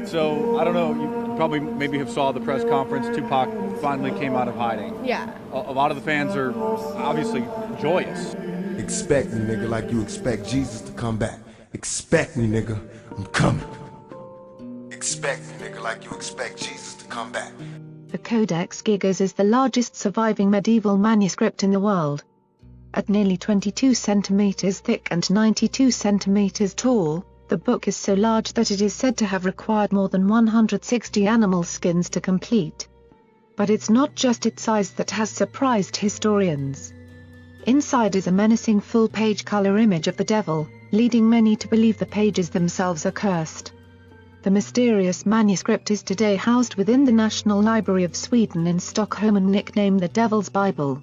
So, I don't know, you probably maybe have saw the press conference. Tupac finally came out of hiding. Yeah. A lot of the fans are obviously joyous. Expect me, nigga, like you expect Jesus to come back. Expect me, nigga, I'm coming. Expect me, nigga, like you expect Jesus to come back. The Codex Gigas is the largest surviving medieval manuscript in the world. At nearly 22 centimeters thick and 92 centimeters tall, the book is so large that it is said to have required more than 160 animal skins to complete. But it's not just its size that has surprised historians. Inside is a menacing full-page color image of the devil, leading many to believe the pages themselves are cursed. The mysterious manuscript is today housed within the National Library of Sweden in Stockholm and nicknamed the Devil's Bible.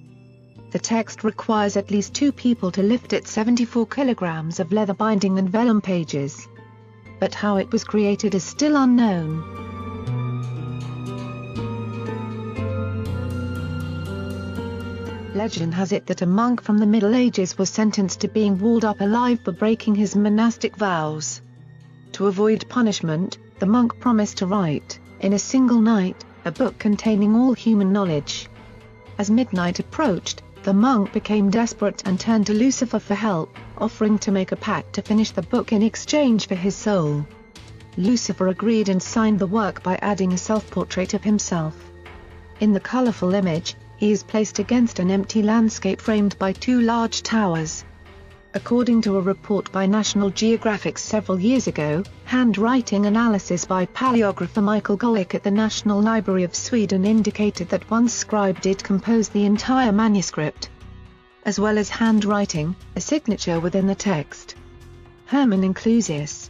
The text requires at least 2 people to lift its 74 kilograms of leather binding and vellum pages. But how it was created is still unknown. Legend has it that a monk from the Middle Ages was sentenced to being walled up alive for breaking his monastic vows. To avoid punishment, the monk promised to write, in a single night, a book containing all human knowledge. As midnight approached, the monk became desperate and turned to Lucifer for help, offering to make a pact to finish the book in exchange for his soul. Lucifer agreed and signed the work by adding a self-portrait of himself. In the colorful image, he is placed against an empty landscape framed by 2 large towers. According to a report by National Geographic several years ago, handwriting analysis by paleographer Michael Golick at the National Library of Sweden indicated that one scribe did compose the entire manuscript. As well as handwriting, a signature within the text. Hermann Inclusius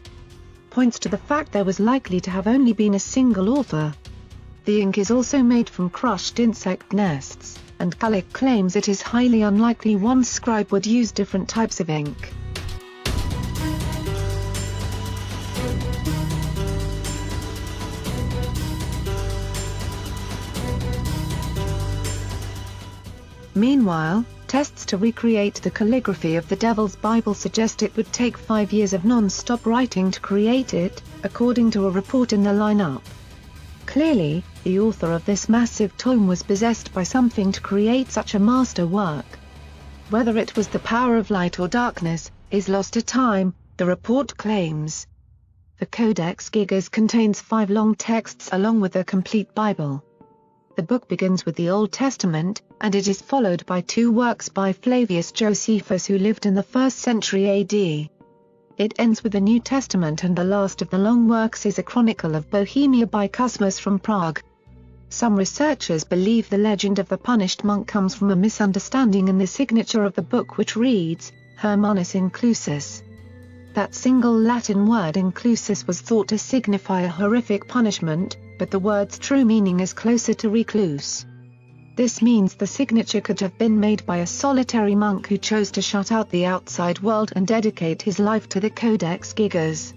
points to the fact there was likely to have only been a single author. The ink is also made from crushed insect nests, and Golick claims it is highly unlikely one scribe would use different types of ink. Meanwhile, tests to recreate the calligraphy of the Devil's Bible suggest it would take 5 years of non-stop writing to create it, according to a report in the lineup. Clearly, the author of this massive tome was possessed by something to create such a master work. Whether it was the power of light or darkness, is lost to time, the report claims. The Codex Gigas contains 5 long texts along with a complete Bible. The book begins with the Old Testament, and it is followed by 2 works by Flavius Josephus who lived in the 1st century AD. It ends with the New Testament, and the last of the long works is a chronicle of Bohemia by Cosmas from Prague. Some researchers believe the legend of the punished monk comes from a misunderstanding in the signature of the book, which reads, Hermannus Inclusus. That single Latin word inclusus was thought to signify a horrific punishment, but the word's true meaning is closer to recluse. This means the signature could have been made by a solitary monk who chose to shut out the outside world and dedicate his life to the Codex Gigas.